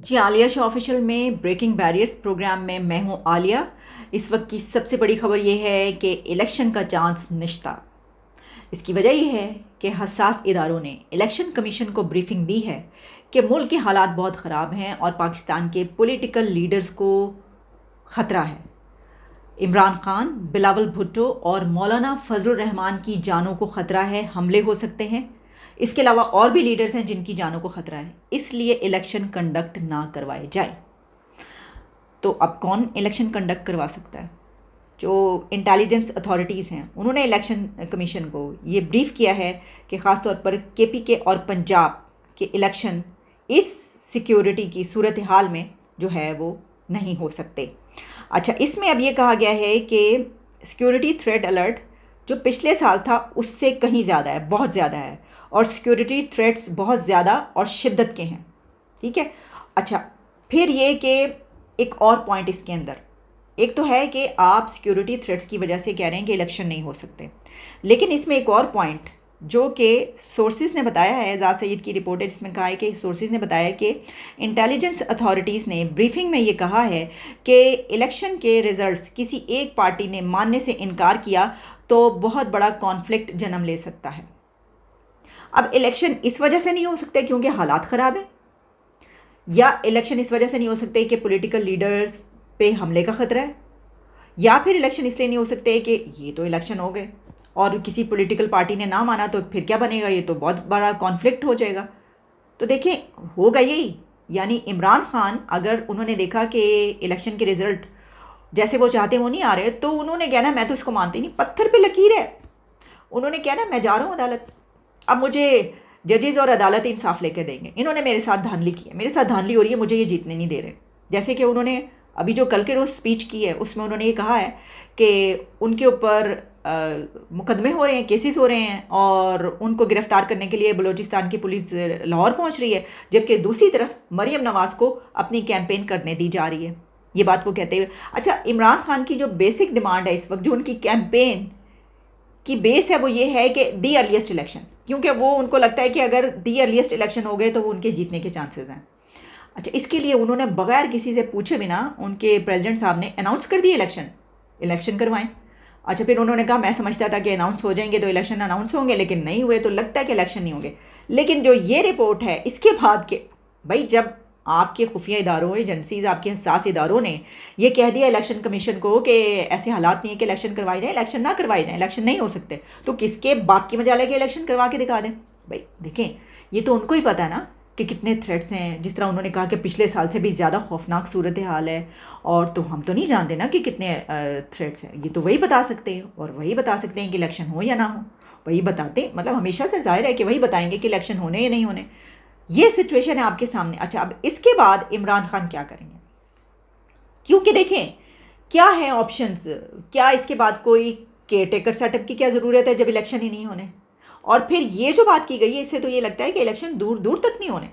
जी, Alia Shah official में breaking barriers programme में मैं हूँ आलिया। इस वक्त की सबसे बड़ी खबर ये है कि इलेक्शन का चांस निश्ता। इसकी वजह यह है कि हसास इदारों ने इलेक्शन कमीशन को ब्रीफिंग दी है कि मुल्क के हालात बहुत ख़राब हैं और पाकिस्तान के पॉलिटिकल लीडर्स को ख़तरा है। इमरान खान, बिलावल भुट्टो और मौलाना फजलुर रहमान की जानों को ख़तरा है, हमले हो सकते हैं। इसके अलावा और भी लीडर्स हैं जिनकी जानों को ख़तरा है, इसलिए इलेक्शन कंडक्ट ना करवाए जाए। तो अब कौन इलेक्शन कंडक्ट करवा सकता है? जो इंटेलिजेंस अथॉरिटीज़ हैं उन्होंने इलेक्शन कमीशन को ये ब्रीफ किया है कि ख़ास तौर पर केपीके और पंजाब के इलेक्शन इस सिक्योरिटी की सूरत हाल में जो है वो नहीं हो सकते। अच्छा, इसमें अब ये कहा गया है कि सिक्योरिटी थ्रेट अलर्ट जो पिछले साल था उससे कहीं ज़्यादा है, बहुत ज़्यादा है, और सिक्योरिटी थ्रेट्स बहुत ज़्यादा और शिद्दत के हैं। ठीक है। अच्छा, फिर ये कि एक और पॉइंट इसके अंदर, एक तो है कि आप सिक्योरिटी थ्रेट्स की वजह से कह रहे हैं कि इलेक्शन नहीं हो सकते, लेकिन इसमें एक और पॉइंट जो कि सोर्सेज ने बताया है, एजाज सईद की रिपोर्ट है जिसमें कहा है कि सोर्सेज ने बताया कि इंटेलिजेंस अथॉरिटीज़ ने ब्रीफिंग में ये कहा है कि इलेक्शन के रिज़ल्ट्स किसी एक पार्टी ने मानने से इनकार किया तो बहुत बड़ा कॉन्फ्लिक्ट जन्म ले सकता है। अब इलेक्शन इस वजह से नहीं हो सकते क्योंकि हालात ख़राब हैं, या इलेक्शन इस वजह से नहीं हो सकते कि पॉलिटिकल लीडर्स पे हमले का ख़तरा है, या फिर इलेक्शन इसलिए नहीं हो सकते कि ये तो इलेक्शन हो गए और किसी पॉलिटिकल पार्टी ने ना माना तो फिर क्या बनेगा, ये तो बहुत बड़ा कॉन्फ्लिक्ट हो जाएगा। तो देखें, होगा यही, यानी इमरान खान अगर उन्होंने देखा कि इलेक्शन के रिज़ल्ट जैसे वो चाहते वो नहीं आ रहे, तो उन्होंने कहना मैं तो इसको मानती नहीं, पत्थर पे लकीर है, उन्होंने कहना मैं जा रहा हूँ अदालत, अब मुझे जजेज़ और अदालत इंसाफ लेकर देंगे, इन्होंने मेरे साथ धांधली की है, मेरे साथ धांधली हो रही है, मुझे ये जीतने नहीं दे रहे। जैसे कि उन्होंने अभी जो कल के रोज़ स्पीच की है उसमें उन्होंने ये कहा है कि उनके ऊपर मुकदमे हो रहे हैं, केसेस हो रहे हैं और उनको गिरफ्तार करने के लिए बलूचिस्तान की पुलिस लाहौर पहुंच रही है, जबकि दूसरी तरफ मरीम नवाज़ को अपनी कैंपेन करने दी जा रही है। ये बात वो कहते हुए, अच्छा, इमरान खान की जो बेसिक डिमांड है इस वक्त, जो उनकी कैंपेन की बेस है, वो ये है कि दी अर्लीस्ट इलेक्शन, क्योंकि वो उनको लगता है कि अगर दी अर्लीस्ट इलेक्शन हो गए तो वो उनके जीतने के चांसेस हैं। अच्छा, इसके लिए उन्होंने बगैर किसी से पूछे बिना उनके प्रेसिडेंट साहब ने अनाउंस कर दिए इलेक्शन करवाएं। अच्छा, फिर उन्होंने कहा मैं समझता था कि अनाउंस हो जाएंगे तो इलेक्शन अनाउंस होंगे, लेकिन नहीं हुए, तो लगता है कि इलेक्शन नहीं होंगे। लेकिन जो ये रिपोर्ट है इसके बाद के, भाई जब आपके खुफिया इदारों, एजेंसीज, आपके हसास इदारों ने ये कह दिया इलेक्शन कमीशन को कि ऐसे हालात नहीं है कि इलेक्शन करवाए जाए, इलेक्शन ना करवाए जाए, इलेक्शन नहीं हो सकते, तो किसके बाप की मजाल है कि इलेक्शन करवा के दिखा दें। भाई देखें, ये तो उनको ही पता है ना कि कितने थ्रेट्स हैं। जिस तरह उन्होंने कहा कि पिछले साल से भी ज़्यादा खौफनाक सूरत हाल है, और तो हम तो नहीं जानते ना कि कितने थ्रेट्स हैं, ये तो वही बता सकते हैं, और वही बता सकते हैं कि इलेक्शन हो या ना हो, वही बताते, मतलब हमेशा से जाहिर है कि वही बताएंगे कि इलेक्शन होने या नहीं होने। ये सिचुएशन है आपके सामने। अच्छा, अब इसके बाद इमरान खान क्या करेंगे, क्योंकि देखें क्या है ऑप्शंस, क्या इसके बाद कोई केयर टेकर सेटअप की क्या ज़रूरत है जब इलेक्शन ही नहीं होने, और फिर ये जो बात की गई है इससे तो ये लगता है कि इलेक्शन दूर दूर तक नहीं होने,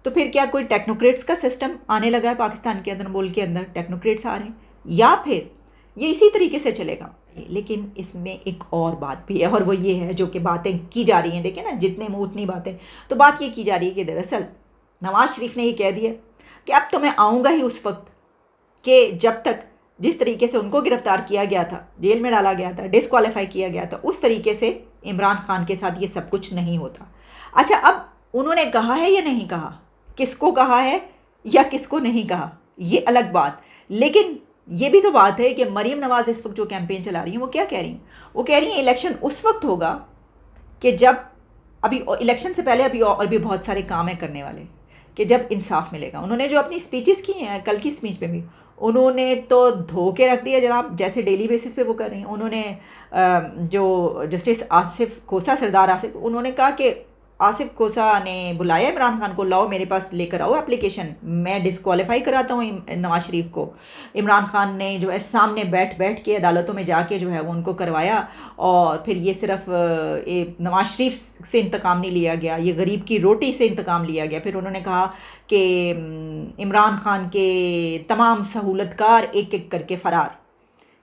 तो फिर क्या कोई टेक्नोक्रेट्स का सिस्टम आने लगा है पाकिस्तान के अंदर, मुल्क के अंदर टेक्नोक्रेट्स आ रहे हैं, या फिर ये इसी तरीके से चलेगा। लेकिन इसमें एक और बात भी है, और वो ये है जो कि बातें की जा रही हैं, देखिए ना, जितने मुँह उतनी बातें, तो बात ये की जा रही है कि दरअसल नवाज शरीफ ने ये कह दिया कि अब तो मैं आऊँगा ही उस वक्त कि जब तक जिस तरीके से उनको गिरफ्तार किया गया था, जेल में डाला गया था, डिसक्वालीफाई किया गया था, उस तरीके से इमरान खान के साथ ये सब कुछ नहीं होता। अच्छा, अब उन्होंने कहा है या नहीं कहा, किसको कहा है या किसको नहीं कहा, ये अलग बात, लेकिन ये भी तो बात है कि मरीम नवाज़ इस वक्त जो कैंपेन चला रही हैं वो क्या कह रही हैं, वो कह रही हैं इलेक्शन उस वक्त होगा कि जब, अभी इलेक्शन से पहले अभी और भी बहुत सारे काम है करने वाले, कि जब इंसाफ मिलेगा। उन्होंने जो अपनी स्पीचेस की हैं, कल की स्पीच में भी उन्होंने तो धो के रख दिया जनाब, जैसे डेली बेसिस पे वो कर रही हैं। उन्होंने जो जस्टिस आसिफ खोसा, सरदार आसिफ, उन्होंने कहा कि आसिफ खोसा ने बुलाया इमरान खान को, लाओ मेरे पास लेकर आओ एप्लीकेशन, मैं डिसक्वालीफाई कराता हूँ नवाज शरीफ को। इमरान खान ने जो है सामने बैठ बैठ के अदालतों में जाके जो है वो उनको करवाया, और फिर ये सिर्फ नवाज शरीफ से इंतकाम नहीं लिया गया, ये गरीब की रोटी से इंतकाम लिया गया। फिर उन्होंने कहा कि इमरान खान के तमाम सहूलतकार एक एक करके फ़रार,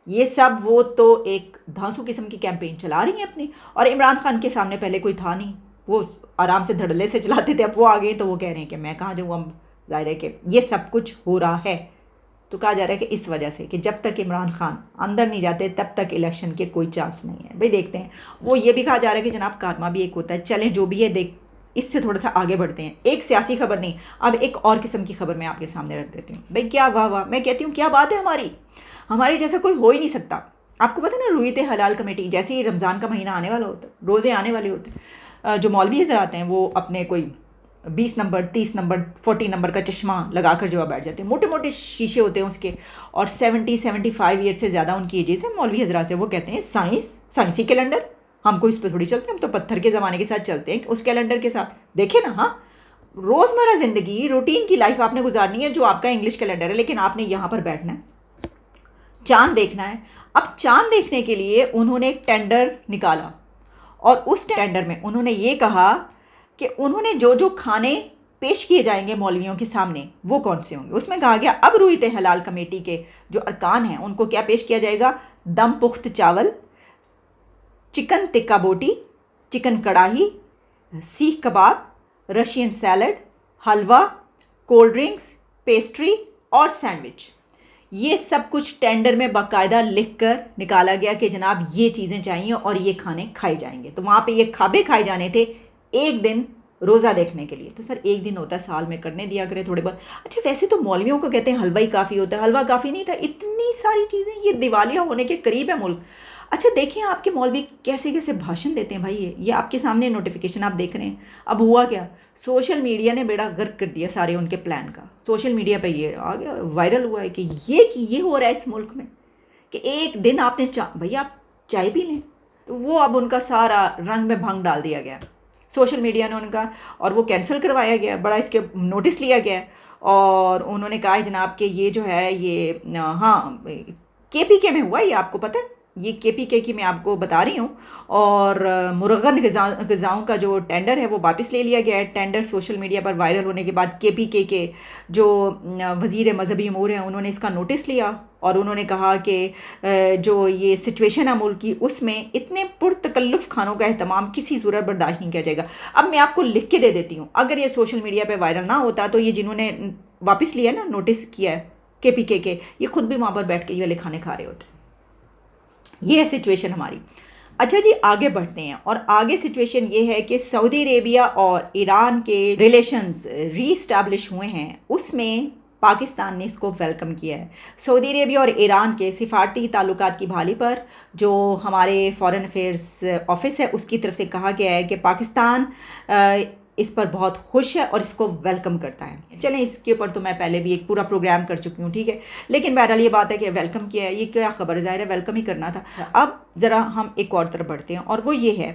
ये सब वो तो एक धांसू किस्म की कैंपेन चला रही हैं अपनी, और इमरान खान के सामने पहले कोई था नहीं, वो आराम से धड़ल्ले से चलाते थे, अब वो आ गए तो वो कह रहे हैं कि मैं कहाँ जाऊँ, अब ज़ाहिर है कि ये सब कुछ हो रहा है। तो कहा जा रहा है कि इस वजह से कि जब तक इमरान खान अंदर नहीं जाते तब तक इलेक्शन के कोई चांस नहीं है। भाई देखते हैं। वो ये भी कहा जा रहा है कि जनाब कारमा भी एक होता है। चलें जो भी है, देख इससे थोड़ा सा आगे बढ़ते हैं। एक सियासी खबर नहीं, अब एक और किस्म की खबर मैं आपके सामने रख देती हूँ। भाई क्या वाह वाह, मैं कहती हूँ क्या बात है, हमारे जैसा कोई हो ही नहीं सकता। आपको पता है ना, रुईत हलाल कमेटी, जैसे ही रमज़ान का महीना आने वाला होता है, रोज़े आने वाले होते हैं, जो मौलवी हज़रात हैं वो अपने कोई 20 नंबर, 30 नंबर, 40 नंबर का चश्मा लगाकर जो बैठ जाते हैं। मोटे मोटे शीशे होते हैं उसके, और 75 ईयर से ज़्यादा उनकी एजेस है मौलवी हजरात से। वो कहते हैं साइंसी कैलेंडर, हमको इस पर थोड़ी चलते, हम तो पत्थर के ज़माने के साथ चलते हैं, उस कैलेंडर के साथ। देखे ना, हाँ, रोज़मर्रा ज़िंदगी, रूटीन की लाइफ आपने गुजारनी है जो आपका इंग्लिश कैलेंडर है, लेकिन आपने यहाँ पर बैठना है, चांद देखना है। अब चांद देखने के लिए उन्होंने एक टेंडर निकाला, और उस टेंडर में उन्होंने ये कहा कि उन्होंने जो जो खाने पेश किए जाएंगे मौलवियों के सामने वो कौन से होंगे। उसमें कहा गया अब रुईत हलाल कमेटी के जो अरकान हैं उनको क्या पेश किया जाएगा, दम पुख्त चावल, चिकन टिक्का बोटी, चिकन कढ़ाई, सीख कबाब, रशियन सैलड, हलवा, कोल्ड ड्रिंक्स, पेस्ट्री और सैंडविच। ये सब कुछ टेंडर में बाकायदा लिख कर निकाला गया कि जनाब ये चीज़ें चाहिए और ये खाने खाए जाएंगे। तो वहाँ पे ये खाबे खाए जाने थे एक दिन रोज़ा देखने के लिए। तो सर एक दिन होता है, साल में करने दिया करे थोड़े बहुत। अच्छा वैसे तो मौलवियों को कहते हैं हलवा ही काफ़ी होता है, हलवा काफ़ी नहीं था, इतनी सारी चीज़ें, ये दिवालिया होने के करीब है मुल्क। अच्छा देखिए आपके मौलवी कैसे कैसे भाषण देते हैं भाई। ये आपके सामने नोटिफिकेशन आप देख रहे हैं। अब हुआ क्या, सोशल मीडिया ने बेड़ा गर्क कर दिया सारे उनके प्लान का। सोशल मीडिया पे ये आ गया, वायरल हुआ है कि ये हो रहा है इस मुल्क में कि एक दिन आपने भैया आप चाय पी लें। तो वो अब उनका सारा रंग में भंग डाल दिया गया सोशल मीडिया ने उनका, और वो कैंसिल करवाया गया, बड़ा इसके नोटिस लिया गया। और उन्होंने कहा है जनाब कि ये जो है ये हाँ KPK में हुआ, ये आपको पता है, ये KPK की मैं आपको बता रही हूँ। और मुरगन ग़िज़ाओं का जो टेंडर है वो वापस ले लिया गया है। टेंडर सोशल मीडिया पर वायरल होने के बाद KPK के जो वज़ीर मजहबी अमूर हैं उन्होंने इसका नोटिस लिया, और उन्होंने कहा कि जो ये सिचुएशन है मुल्क की, उसमें इतने पुरतकल्लुफ़ खानों का एहतमाम किसी सूरत बर्दाश्त नहीं किया जाएगा। अब मैं आपको लिख के दे देती हूँ, अगर ये सोशल मीडिया पर वायरल ना होता तो ये जिन्होंने वापस लिया ना, नोटिस किया है KPK के, ये खुद भी वहाँ पर बैठ के ये वाले खाने खा रहे होते। ये है सिचुएशन हमारी। अच्छा जी आगे बढ़ते हैं, और आगे सिचुएशन ये है कि सऊदी अरेबिया और ईरान के रिलेशंस रीस्टैब्लिश हुए हैं, उसमें पाकिस्तान ने इसको वेलकम किया है। सऊदी अरेबिया और ईरान के सिफारती ताल्लुकात की बहाली पर जो हमारे फॉरेन अफेयर्स ऑफिस है उसकी तरफ से कहा गया है कि पाकिस्तान इस पर बहुत खुश है और इसको वेलकम करता है। चलें इसके ऊपर तो मैं पहले भी एक पूरा प्रोग्राम कर चुकी हूँ, ठीक है, लेकिन बहरहाल ये बात है कि वेलकम किया है, ये क्या खबर, ज़ाहिर है वेलकम ही करना था। अब ज़रा हम एक और तरफ बढ़ते हैं, और वो ये है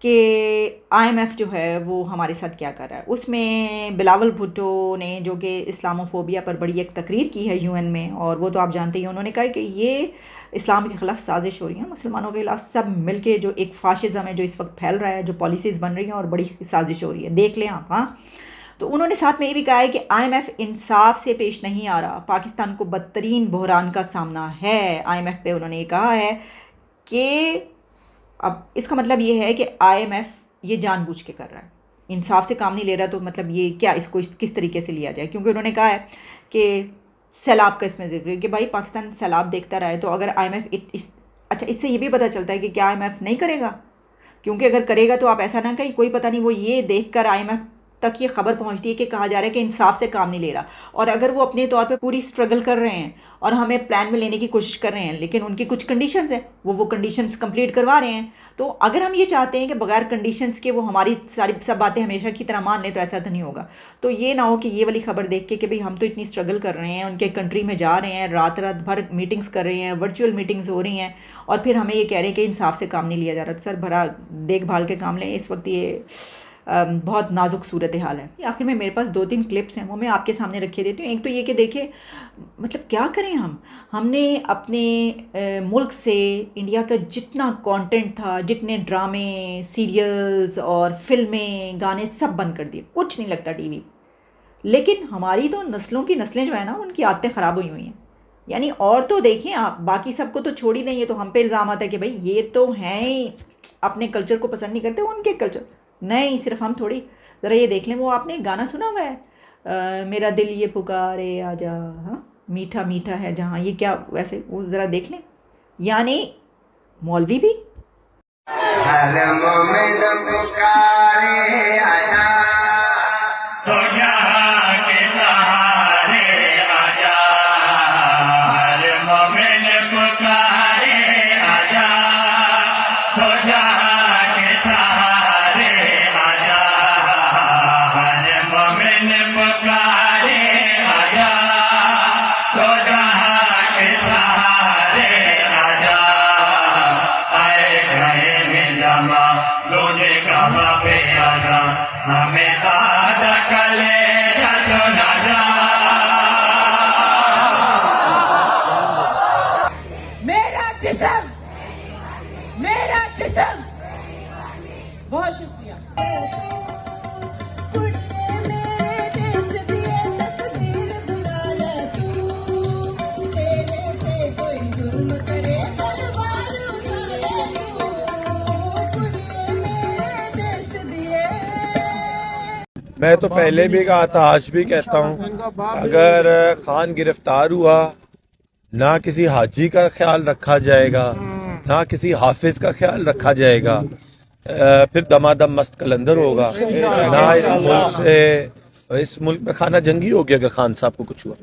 कि IMF जो है वो हमारे साथ क्या कर रहा है। उसमें बिलावल भुट्टो ने जो कि इस्लामोफोबिया पर बड़ी एक तकरीर की है UN में, और वो तो आप जानते ही, उन्होंने कहा कि ये इस्लाम के ख़िलाफ़ साजिश हो रही है, मुसलमानों के खिलाफ सब मिलके जो एक फाशिज़म है जो इस वक्त फैल रहा है, जो पॉलिसीज़ बन रही हैं और बड़ी साजिश हो रही है, देख लें आप। हाँ, तो उन्होंने साथ में ये भी कहा है कि IMF इंसाफ से पेश नहीं आ रहा, पाकिस्तान को बदतरीन बहरान का सामना है। IMF पे उन्होंने ये कहा है कि अब इसका मतलब ये है कि IMF ये जानबूझ के कर रहा है, इंसाफ से काम नहीं ले रहा। तो मतलब ये क्या, इसको किस तरीके से लिया जाए, क्योंकि उन्होंने कहा है कि सैलाब का इसमें जिक्र है कि भाई पाकिस्तान सैलाब देखता रहा है, तो अगर IMF अच्छा इससे ये भी पता चलता है कि क्या IMF नहीं करेगा, क्योंकि अगर करेगा तो आप ऐसा ना कहीं, कोई पता नहीं वो ये देखकर IMF तक ये खबर पहुंचती है कि कहा जा रहा है कि इंसाफ से काम नहीं ले रहा, और अगर वो अपने तौर पे पूरी स्ट्रगल कर रहे हैं और हमें प्लान में लेने की कोशिश कर रहे हैं, लेकिन उनकी कुछ कंडीशंस हैं, वो कंडीशंस कंप्लीट करवा रहे हैं। तो अगर हम ये चाहते हैं कि बगैर कंडीशंस के वो हमारी सारी सब बातें हमेशा की तरह मान लें, तो ऐसा तो नहीं होगा। तो ये ना हो कि ये वाली खबर देख के कि भाई हम तो इतनी स्ट्रगल कर रहे हैं, उनके कंट्री में जा रहे हैं, रात रात भर मीटिंग्स कर रहे हैं, वर्चुअल मीटिंग्स हो रही हैं, और फिर हमें ये कह रहे हैं कि इंसाफ से काम नहीं लिया जा रहा। तो सर भरा देखभाल के काम लें, इस वक्त ये बहुत नाजुक सूरत हाल है। आखिर में मेरे पास 2-3 क्लिप्स हैं, वो मैं आपके सामने रखे देती हूँ। एक तो ये कि देखिए मतलब क्या करें हमने अपने मुल्क से इंडिया का जितना कंटेंट था, जितने ड्रामे, सीरियल्स और फिल्में, गाने सब बंद कर दिए, कुछ नहीं लगता टीवी। लेकिन हमारी तो नस्लों की नस्लें जो है ना, उनकी आदतें ख़राब हुई हैं। यानी और तो देखें आप, बाकी सबको तो छोड़ ही दें, ये तो हम पे इल्ज़ाम आता है कि भाई ये तो हैं ही अपने कल्चर को पसंद नहीं करते, उनके कल्चर नहीं, सिर्फ हम थोड़ी। ज़रा ये देख लें, वो आपने गाना सुना हुआ है मेरा दिल ये पुकारे आजा, हाँ मीठा मीठा है जहाँ, ये क्या वैसे वो ज़रा देख लें। यानी मौलवी भी हर मोमिन पुकारे आजा, तो जहाँ के सहारे आजा, हर मोमिन पुकारे आजा, तो जहाँ के सहारे आजा, हर मोमिन पुकारे आजा, तो जहाँ के सहारे आजा। आए गए में जमा लोने कहा पे आजा, हमें दादा कले सुना जा। मेरा जिस्म, बहुत शुक्रिया। मैं तो पहले भी कहा था, आज भी कहता हूँ, अगर खान गिरफ्तार हुआ, ना किसी हाजी का ख्याल रखा जाएगा, ना किसी हाफिज का ख्याल रखा जाएगा, फिर दमादम मस्त कलंदर होगा। ना इस मुल्क में खाना जंगी हो गया अगर खान साहब को कुछ हुआ।